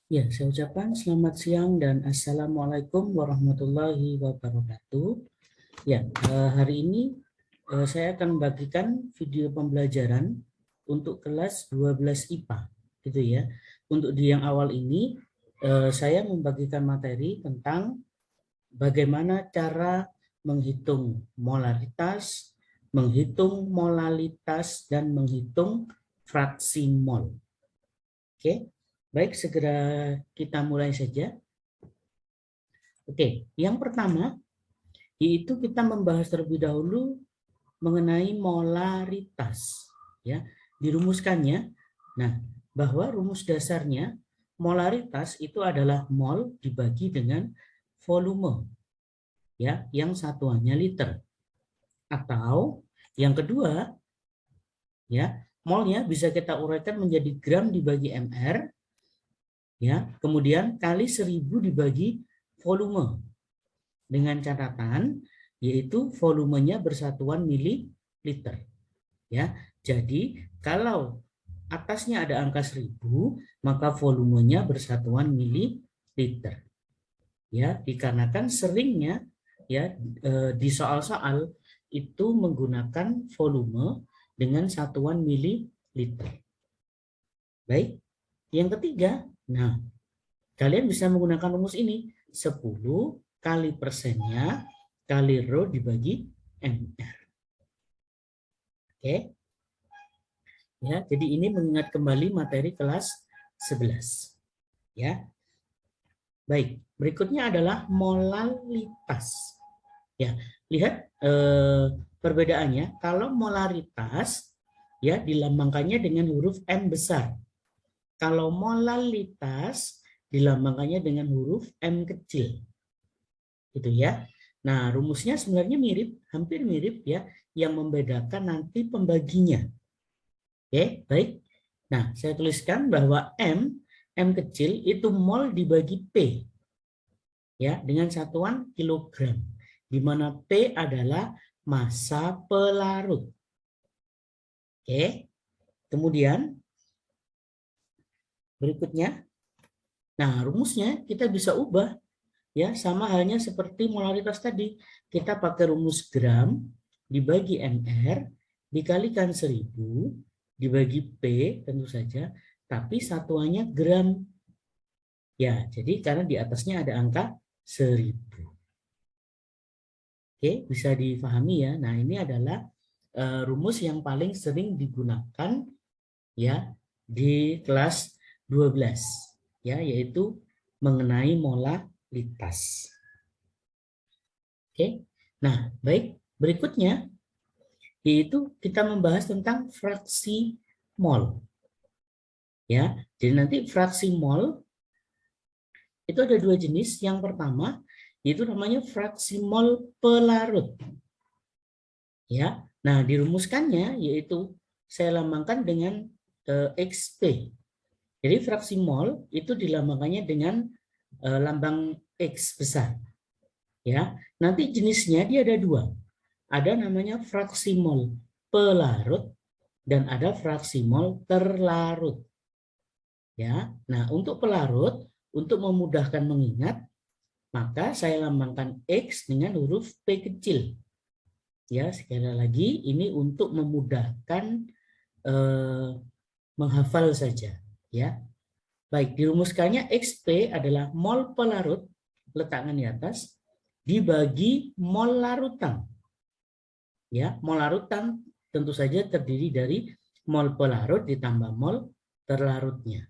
Ya, saya ucapkan selamat siang dan Assalamualaikum warahmatullahi wabarakatuh. Ya, hari ini saya akan membagikan video pembelajaran untuk kelas 12 IPA, gitu ya. Untuk di yang awal ini, saya membagikan materi tentang bagaimana cara menghitung molaritas, menghitung molalitas, dan menghitung fraksi mol. Oke, baik, segera kita mulai saja. Oke, yang pertama yaitu kita membahas terlebih dahulu mengenai molaritas. Ya, dirumuskannya. Nah, bahwa rumus dasarnya molaritas itu adalah mol dibagi dengan volume, ya, yang satuannya liter. Atau yang kedua, ya, molnya bisa kita uraikan menjadi gram dibagi mr, ya, kemudian kali 1000 dibagi volume, dengan catatan yaitu volumenya bersatuan mililiter, ya. Jadi kalau atasnya ada angka 1000 maka volumenya bersatuan mililiter, ya, dikarenakan seringnya, ya, di soal-soal itu menggunakan volume dengan satuan mililiter. Baik, yang ketiga, nah, kalian bisa menggunakan rumus ini, 10 kali persennya kali rho dibagi mr. Oke. Ya, jadi ini mengingat kembali materi kelas 11. Ya. Baik, berikutnya adalah molalitas. Ya, lihat perbedaannya. Kalau molaritas, ya, dilambangkannya dengan huruf M besar. Kalau molalitas dilambangkannya dengan huruf M kecil. Gitu ya. Nah, rumusnya sebenarnya mirip, hampir mirip, ya. Yang membedakan nanti pembaginya. Oke, baik. Nah, saya tuliskan bahwa M kecil itu mol dibagi P, ya, dengan satuan kilogram, di mana P adalah massa pelarut. Oke, kemudian berikutnya, nah, rumusnya kita bisa ubah, ya, sama halnya seperti molaritas tadi. Kita pakai rumus gram dibagi mr dikalikan 1000 dibagi P tentu saja, tapi satuannya gram. Ya, jadi karena di atasnya ada angka 1000. Oke, bisa difahami ya. Nah, ini adalah rumus yang paling sering digunakan, ya, di kelas 12, ya, yaitu mengenai molalitas. Oke. Nah, baik, berikutnya yaitu kita membahas tentang fraksi mol. Ya, jadi nanti fraksi mol itu ada dua jenis. Yang pertama itu namanya fraksi mol pelarut. Ya, nah, dirumuskannya yaitu saya lambangkan dengan XP. Jadi fraksi mol itu dilambangkannya dengan lambang X besar. Ya, nanti jenisnya dia ada dua. Ada namanya fraksi mol pelarut dan ada fraksi mol terlarut. Ya, nah, untuk pelarut, untuk memudahkan mengingat, maka saya lambangkan X dengan huruf P kecil. Ya, sekali lagi ini untuk memudahkan menghafal saja, ya. Baik, dirumuskannya XP adalah mol pelarut, letakkan di atas, dibagi mol larutan. Ya, mol larutan tentu saja terdiri dari mol pelarut ditambah mol terlarutnya.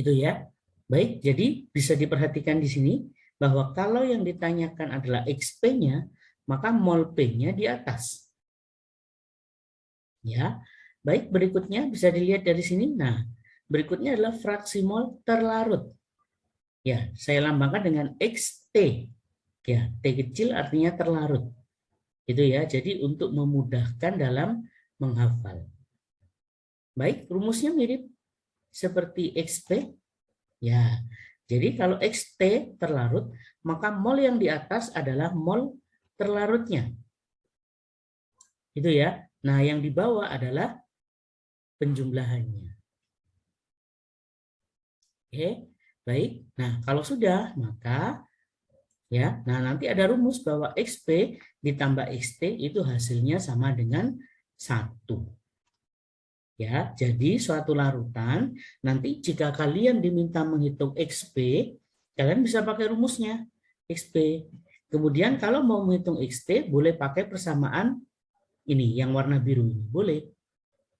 Itu ya. Baik, jadi bisa diperhatikan di sini bahwa kalau yang ditanyakan adalah XP-nya, maka mol P-nya di atas. Ya. Baik, berikutnya bisa dilihat dari sini. Nah, berikutnya adalah fraksi mol terlarut. Ya, saya lambangkan dengan XT. Ya, T kecil artinya terlarut. Itu ya. Jadi untuk memudahkan dalam menghafal. Baik, rumusnya mirip seperti XP. Ya, jadi kalau XT terlarut, maka mol yang di atas adalah mol terlarutnya. Itu ya. Nah, yang di bawah adalah penjumlahannya. Oke, baik. Nah, kalau sudah, maka ya, nah nanti ada rumus bahwa XP ditambah XT itu hasilnya sama dengan 1. Ya, jadi suatu larutan nanti jika kalian diminta menghitung XP, kalian bisa pakai rumusnya XP. Kemudian kalau mau menghitung XT boleh pakai persamaan ini yang warna biru ini, boleh.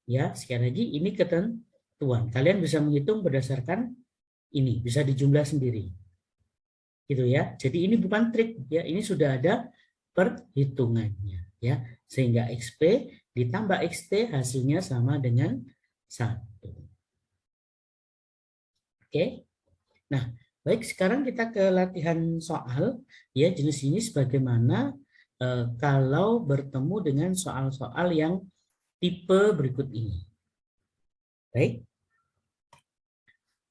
Ya, sekali lagi ini ketentuan. Kalian bisa menghitung berdasarkan ini, bisa dijumlah sendiri. Gitu ya. Jadi ini bukan trik ya, ini sudah ada perhitungannya ya. Sehingga XP ditambah XT hasilnya sama dengan 1. Oke. Nah, baik, sekarang kita ke latihan soal ya, jenis-jenis bagaimana kalau bertemu dengan soal-soal yang tipe berikut ini. Baik.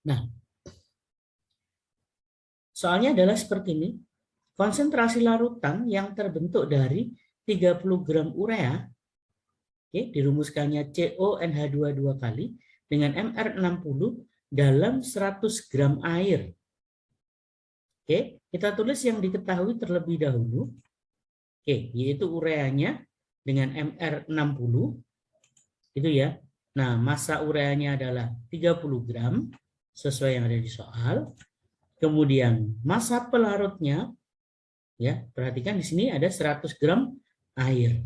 Nah, soalnya adalah seperti ini. Konsentrasi larutan yang terbentuk dari 30 gram urea, oke, dirumuskannya CONH2 2 kali dengan MR60 dalam 100 gram air. Oke, kita tulis yang diketahui terlebih dahulu. Oke, yaitu ureanya dengan MR60 itu ya. Nah, massa ureanya adalah 30 gram sesuai yang ada di soal. Kemudian massa pelarutnya ya, perhatikan di sini ada 100 gram air.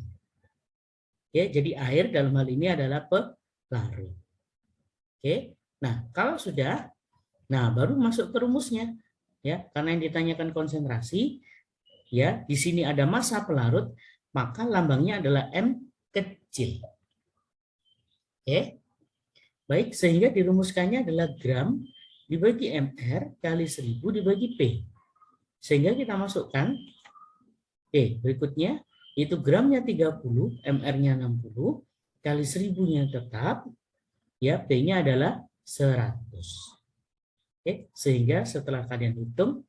Oke, jadi air dalam hal ini adalah pelarut. Oke. Nah, kalau sudah, nah baru masuk ke rumusnya. Ya, karena yang ditanyakan konsentrasi, ya, di sini ada massa pelarut, maka lambangnya adalah M kecil. Oke. Baik, sehingga dirumuskannya adalah gram dibagi MR kali 1000 dibagi P. Sehingga kita masukkan, oke, berikutnya itu gramnya 30, MR-nya 60, kali 1000-nya tetap, ya, P-nya adalah 100. Oke, sehingga setelah kalian hitung,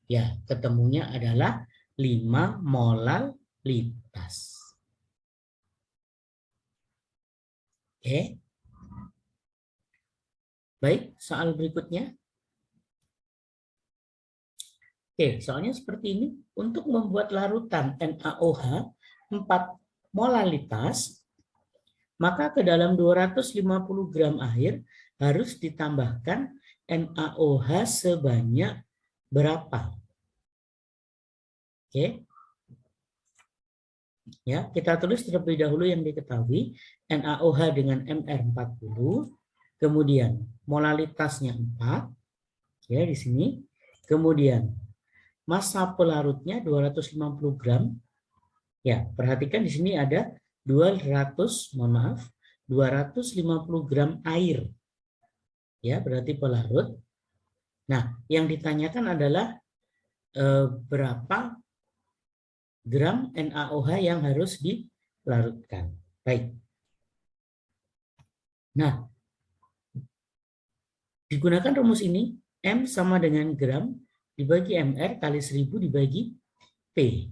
ya, ketemunya adalah 5 molalitas. Oke. Baik, soal berikutnya. Oke, soalnya seperti ini. Untuk membuat larutan NaOH 4 molalitas, maka ke dalam 250 gram air harus ditambahkan NaOH sebanyak berapa? Oke. Ya, kita tulis terlebih dahulu yang diketahui. NaOH dengan MR40, kemudian molalitasnya 4 ya di sini. Kemudian massa pelarutnya 250 gram. Ya, perhatikan di sini ada 250 gram air. Ya, berarti pelarut. Nah, yang ditanyakan adalah berapa gram NaOH yang harus dilarutkan. Baik. Nah, digunakan rumus ini, M sama dengan gram dibagi MR kali 1000 dibagi P.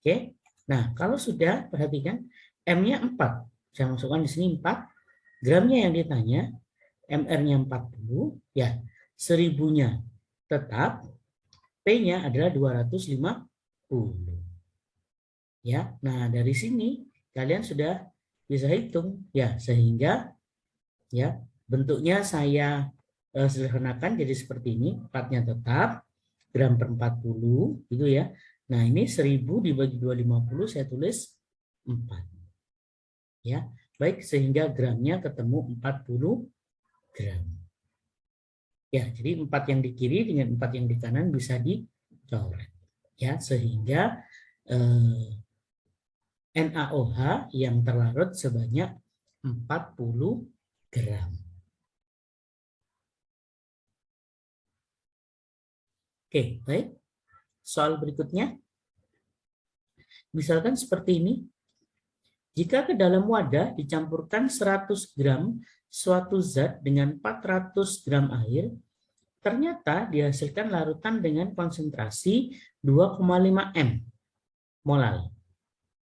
Oke. Nah, kalau sudah, perhatikan M-nya 4. Saya masukkan di sini 4. Gramnya yang ditanya, MR-nya 40, ya, 1000-nya tetap, P-nya adalah 250. Ya, nah dari sini kalian sudah bisa hitung, ya, sehingga ya bentuknya saya sederhanakan jadi seperti ini, 4-nya tetap, gram per 40 gitu ya. Nah, ini 1000 dibagi 250 saya tulis 4. Ya, baik, sehingga gramnya ketemu 40 gram. Ya, jadi 4 yang di kiri dengan 4 yang di kanan bisa dicoret. Ya, sehingga NaOH yang terlarut sebanyak 40 gram. Oke, baik. Soal berikutnya. Misalkan seperti ini. Jika ke dalam wadah dicampurkan 100 gram suatu zat dengan 400 gram air, ternyata dihasilkan larutan dengan konsentrasi 2,5 M molal.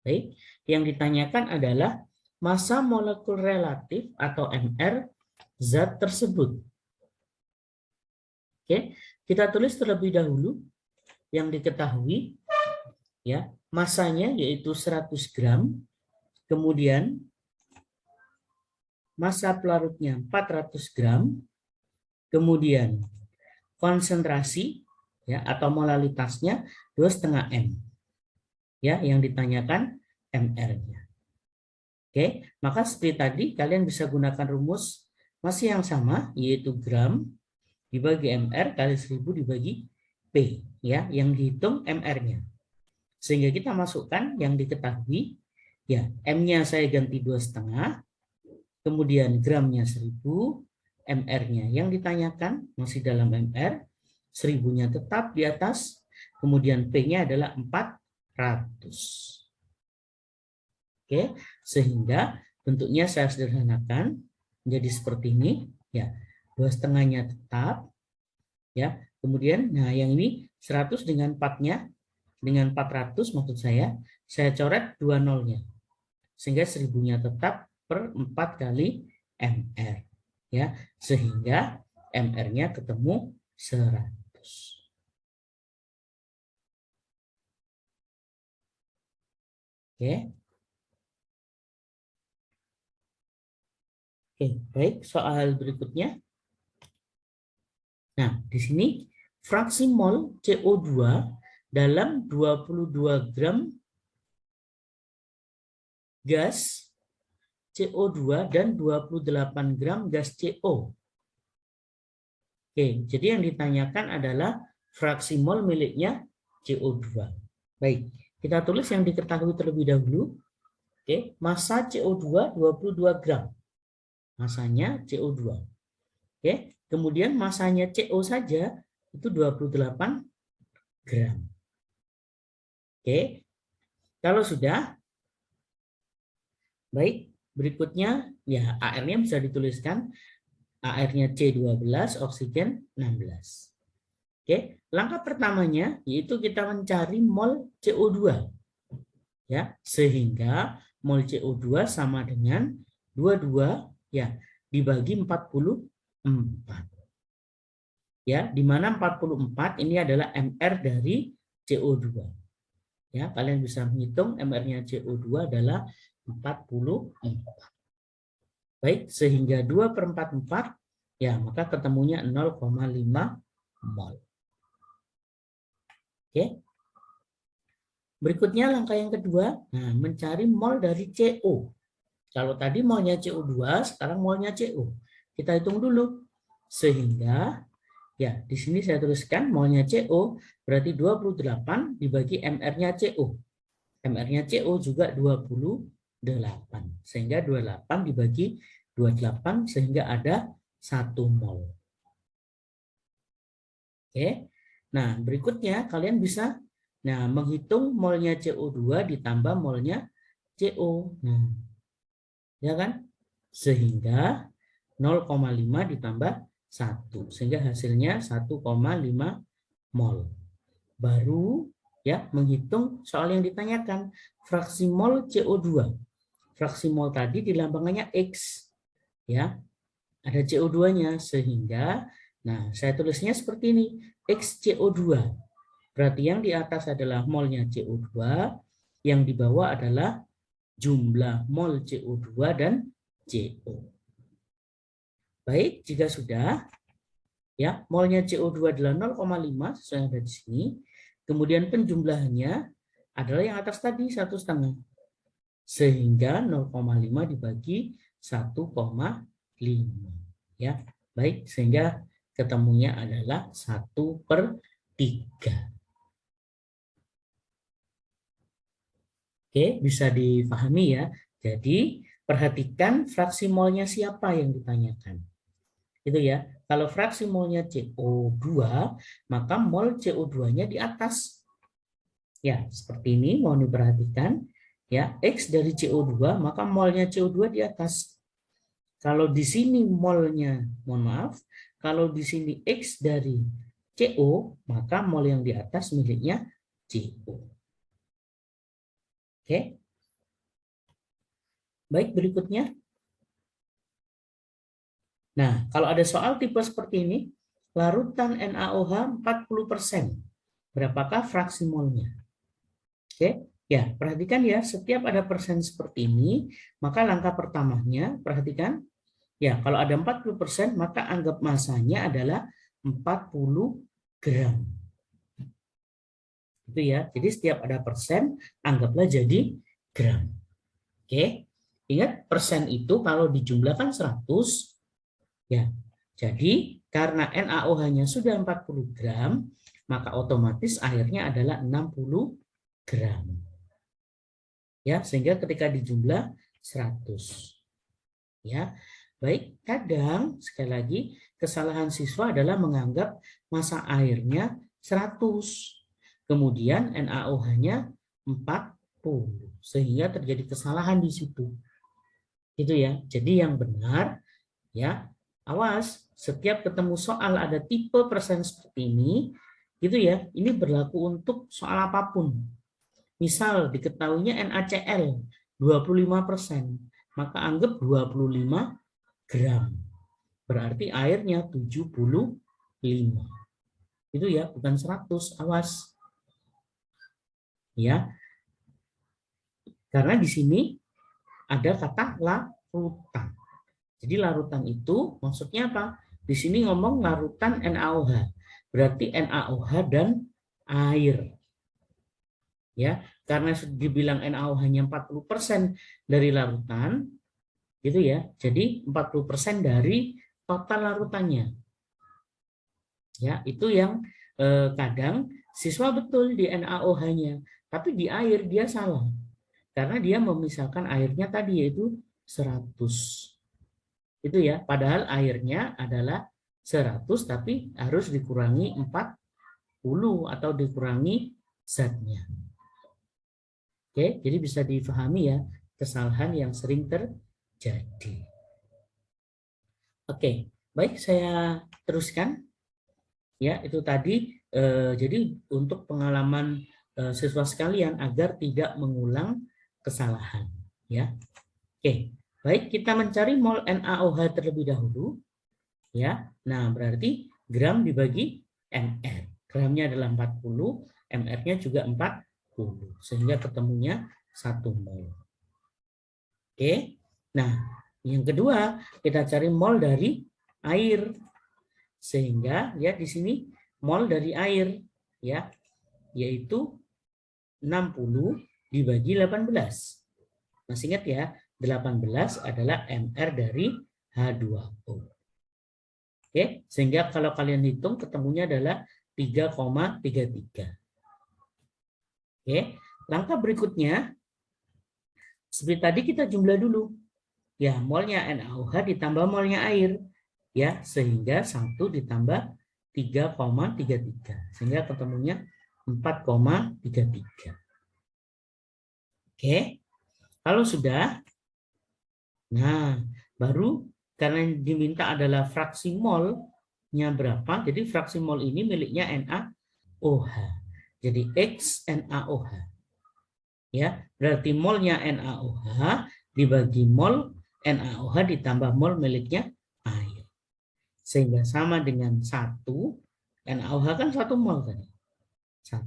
Baik, yang ditanyakan adalah massa molekul relatif atau MR zat tersebut. Oke, kita tulis terlebih dahulu yang diketahui, ya, masanya yaitu 100 gram, kemudian massa pelarutnya 400 gram, kemudian konsentrasi, ya, atau molalitasnya 2,5 M, ya, yang ditanyakan MR-nya. Oke, maka seperti tadi kalian bisa gunakan rumus masih yang sama, yaitu gram dibagi MR kali 1000 dibagi P, ya, yang dihitung MR-nya. Sehingga kita masukkan yang diketahui, ya, M-nya saya ganti 2,5, kemudian gramnya 1000, MR-nya yang ditanyakan masih dalam MR, 1000-nya tetap di atas, kemudian P-nya adalah 400. Oke, sehingga bentuknya saya sederhanakan menjadi seperti ini, ya. 2,5-nya tetap, ya. Kemudian nah yang ini 100 dengan 4-nya, dengan 400 maksud saya coret 2 nolnya. Sehingga 1000-nya tetap per 4 kali MR, ya. Sehingga MR-nya ketemu 100. Oke. Oke, baik, soal berikutnya. Nah, di sini fraksi mol CO2 dalam 22 gram gas CO2 dan 28 gram gas CO. Oke, jadi yang ditanyakan adalah fraksi mol miliknya CO2. Baik, kita tulis yang diketahui terlebih dahulu. Oke, massa CO2 22 gram. Masanya CO2. Oke, kemudian masanya CO saja itu 28 gram. Oke, kalau sudah, baik, berikutnya ya AR-nya bisa dituliskan, AR-nya C12, oksigen 16. Oke, langkah pertamanya yaitu kita mencari mol CO2. Ya, sehingga mol CO2 sama dengan 22 ya dibagi 44. Ya, di mana 44 ini adalah MR dari CO2. Ya, kalian bisa menghitung MR-nya CO2 adalah 44. Baik, sehingga 2/44 ya, maka ketemunya 0,5 mol. Oke. Berikutnya langkah yang kedua, nah, mencari mol dari CO. Kalau tadi molnya CO2, sekarang molnya CO. Kita hitung dulu. Sehingga ya, di sini saya tuliskan molnya CO berarti 28 dibagi MR-nya CO. MR-nya CO juga 28. Sehingga 28 dibagi 28 sehingga ada 1 mol. Oke. Nah, berikutnya kalian bisa menghitung molnya CO2 ditambah molnya CO. Nah, ya kan? Sehingga 0,5 ditambah 1 sehingga hasilnya 1,5 mol. Baru ya menghitung soal yang ditanyakan, fraksi mol CO2. Fraksi mol tadi di lambangannya X. Ya. Ada CO2-nya sehingga nah saya tulisnya seperti ini, XCO2. Berarti yang di atas adalah molnya CO2, yang di bawah adalah jumlah mol CO2 dan CO. Baik, jika sudah, ya molnya CO2 adalah 0,5 sesuai yang ada di sini. Kemudian penjumlahannya adalah yang atas tadi 1,5. Sehingga 0,5 dibagi 1,5. Ya, baik, sehingga ketemunya adalah 1/3. Oke, bisa dipahami ya. Jadi, perhatikan fraksi molnya siapa yang ditanyakan. Itu ya. Kalau fraksi molnya CO2, maka mol CO2-nya di atas. Ya, seperti ini mohon diperhatikan. Ya, X dari CO2, maka molnya CO2 di atas. Kalau di sini molnya, mohon maaf, kalau di sini X dari CO, maka mol yang di atas miliknya CO. Oke. Baik, berikutnya. Nah, kalau ada soal tipe seperti ini, larutan NaOH 40%. Berapakah fraksi molnya? Oke, ya perhatikan ya, setiap ada persen seperti ini, maka langkah pertamanya, perhatikan, ya kalau ada 40%, maka anggap masanya adalah 40 gram. Itu ya, jadi setiap ada persen, anggaplah jadi gram. Oke, ingat persen itu kalau dijumlahkan 100, ya, jadi karena NaOH-nya sudah 40 gram, maka otomatis airnya adalah 60 gram. Ya, sehingga ketika dijumlah 100. Ya. Baik, kadang sekali lagi kesalahan siswa adalah menganggap massa airnya 100. Kemudian NaOH-nya 40. Sehingga terjadi kesalahan di situ. Itu ya. Jadi yang benar ya, awas, setiap ketemu soal ada tipe persen seperti ini, gitu ya, ini berlaku untuk soal apapun. Misal diketahuinya NaCl 25%, maka anggap 25 gram. Berarti airnya 75. Itu ya, bukan 100, awas. Ya. Karena di sini ada kata larutan. Jadi larutan itu maksudnya apa? Di sini ngomong larutan NaOH. Berarti NaOH dan air. Ya, karena dibilang NaOH-nya 40% dari larutan, gitu ya. Jadi 40% dari total larutannya. Ya, itu yang kadang siswa betul di NaOH-nya, tapi di air dia salah. Karena dia memisahkan airnya tadi yaitu 100. Itu ya, padahal airnya adalah 100 tapi harus dikurangi 40 atau dikurangi zatnya. Oke, jadi bisa difahami ya kesalahan yang sering terjadi. Oke, baik, saya teruskan. Ya, itu tadi jadi untuk pengalaman siswa sekalian agar tidak mengulang kesalahan, ya. Oke. Baik, kita mencari mol NaOH terlebih dahulu. Ya, nah berarti gram dibagi mr. Gramnya adalah 40, mr-nya juga 40. Sehingga ketemunya 1 mol. Oke, nah yang kedua kita cari mol dari air. Sehingga ya di sini mol dari air ya, yaitu 60 dibagi 18. Masih ingat ya? 18 adalah mr dari H2O. Oke, sehingga kalau kalian hitung ketemunya adalah 3,33. Oke, langkah berikutnya seperti tadi kita jumlah dulu. Ya, molnya NaOH ditambah molnya air. Ya, sehingga 1 ditambah 3,33. Sehingga ketemunya 4,33. Oke. Kalau sudah, nah baru karena yang diminta adalah fraksi molnya berapa, jadi fraksi mol ini miliknya NaOH. Jadi X NaOH. Ya, berarti molnya NaOH dibagi mol NaOH ditambah mol miliknya air. Sehingga sama dengan 1, NaOH kan 1 mol tadi. 1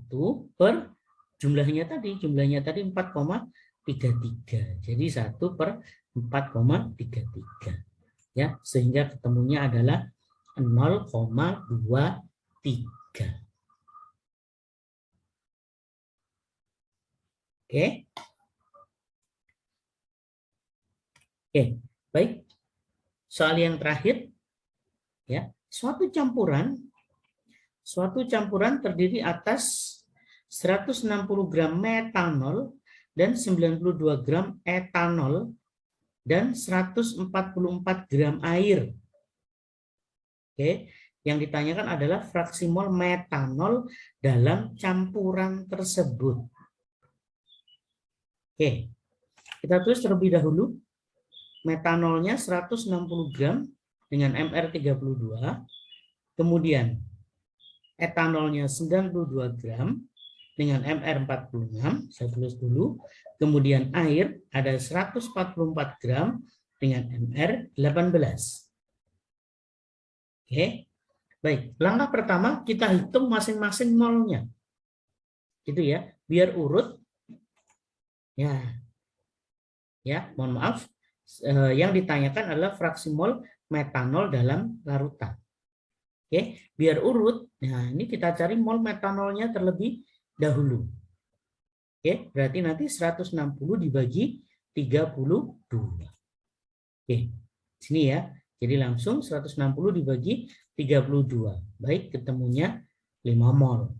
per jumlahnya tadi 4,33. Jadi 1 per 4,33. Ya, sehingga ketemunya adalah 0,23. Oke. Oke, baik. Soal yang terakhir ya, suatu campuran terdiri atas 160 gram metanol dan 92 gram etanol dan 144 gram air. Oke, yang ditanyakan adalah fraksi mol metanol dalam campuran tersebut. Oke, kita tulis terlebih dahulu. Metanolnya 160 gram dengan MR 32. Kemudian etanolnya 92 gram dengan MR 46, saya tulis dulu. Kemudian air ada 144 gram dengan MR 18. Oke. Baik, langkah pertama kita hitung masing-masing molnya. Gitu ya, biar urut. Ya, mohon maaf. Yang ditanyakan adalah fraksi mol metanol dalam larutan. Oke, biar urut. Nah, ini kita cari mol metanolnya terlebih dahulu. Oke, berarti nanti 160 dibagi 32. Oke, sini ya. Jadi langsung 160 dibagi 32. Baik, ketemunya 5 mol.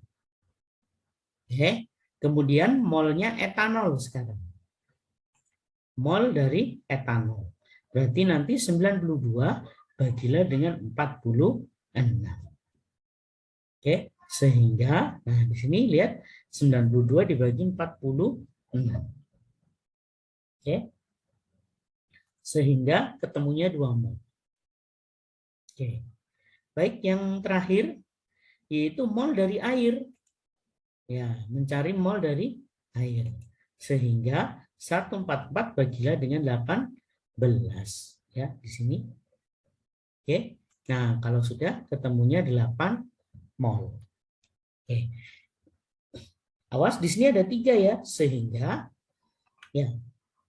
Oke, kemudian molnya etanol sekarang. Mol dari etanol. Berarti nanti 92 bagilah dengan 46. Oke, sehingga nah di sini lihat 92 dibagi 46. Oke. Sehingga ketemunya 2 mol. Oke. Baik, yang terakhir yaitu mol dari air. Ya, mencari mol dari air. Sehingga 144 bagilah dengan 18. Ya, di sini. Oke. Nah, kalau sudah ketemunya 8 mol. Oke. Awas di sini ada 3 ya, sehingga ya.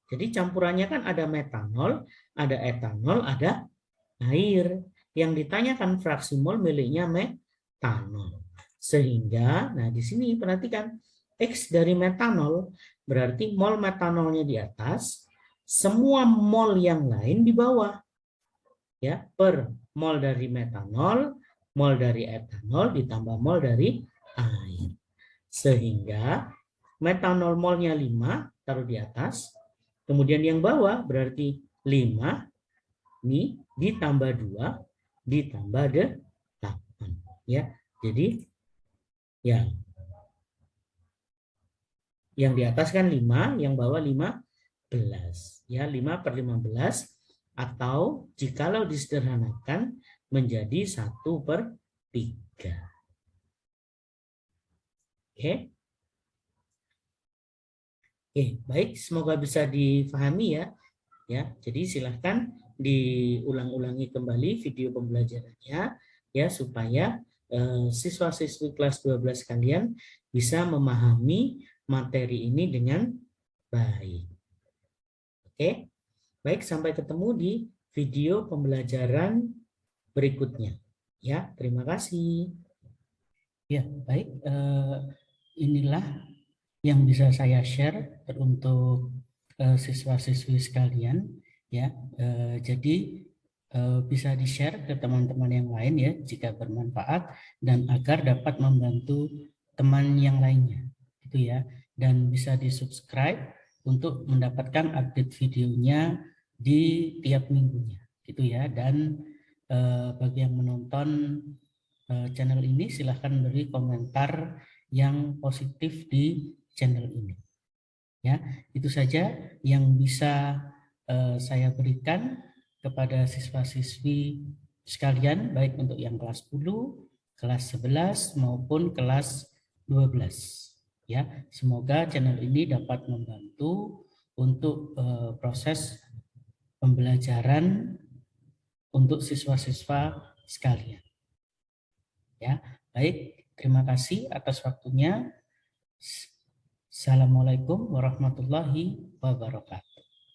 Jadi campurannya kan ada metanol, ada etanol, ada air. Yang ditanyakan fraksi mol miliknya metanol. Sehingga, nah di sini perhatikan, X dari metanol berarti mol metanolnya di atas, semua mol yang lain di bawah. Ya, per mol dari metanol, mol dari etanol ditambah mol dari air. Sehingga metanol molnya 5 taruh di atas, kemudian yang bawah berarti 5 ini ditambah 2 ditambah 8 ya. Jadi ya yang di atas kan 5, yang bawah 15 ya, 5/15 atau jikalau disederhanakan menjadi 1/3. Oke. Oke, baik, semoga bisa difahami ya. Ya, jadi silahkan diulang-ulangi kembali video pembelajarannya ya supaya siswa-siswi kelas 12 kalian bisa memahami materi ini dengan baik. Oke. Baik, sampai ketemu di video pembelajaran berikutnya. Ya, terima kasih. Ya, baik, inilah yang bisa saya share untuk siswa-siswi sekalian ya. Jadi bisa di-share ke teman-teman yang lain ya jika bermanfaat dan agar dapat membantu teman yang lainnya gitu ya, dan bisa di-subscribe untuk mendapatkan update videonya di tiap minggunya gitu ya. Dan bagi yang menonton channel ini silahkan beri komentar yang positif di channel ini. Ya, itu saja yang bisa saya berikan kepada siswa-siswi sekalian, baik untuk yang kelas 10, kelas 11 maupun kelas 12. Ya, semoga channel ini dapat membantu untuk proses pembelajaran untuk siswa-siswa sekalian. Ya, baik, terima kasih atas waktunya. Assalamualaikum warahmatullahi wabarakatuh.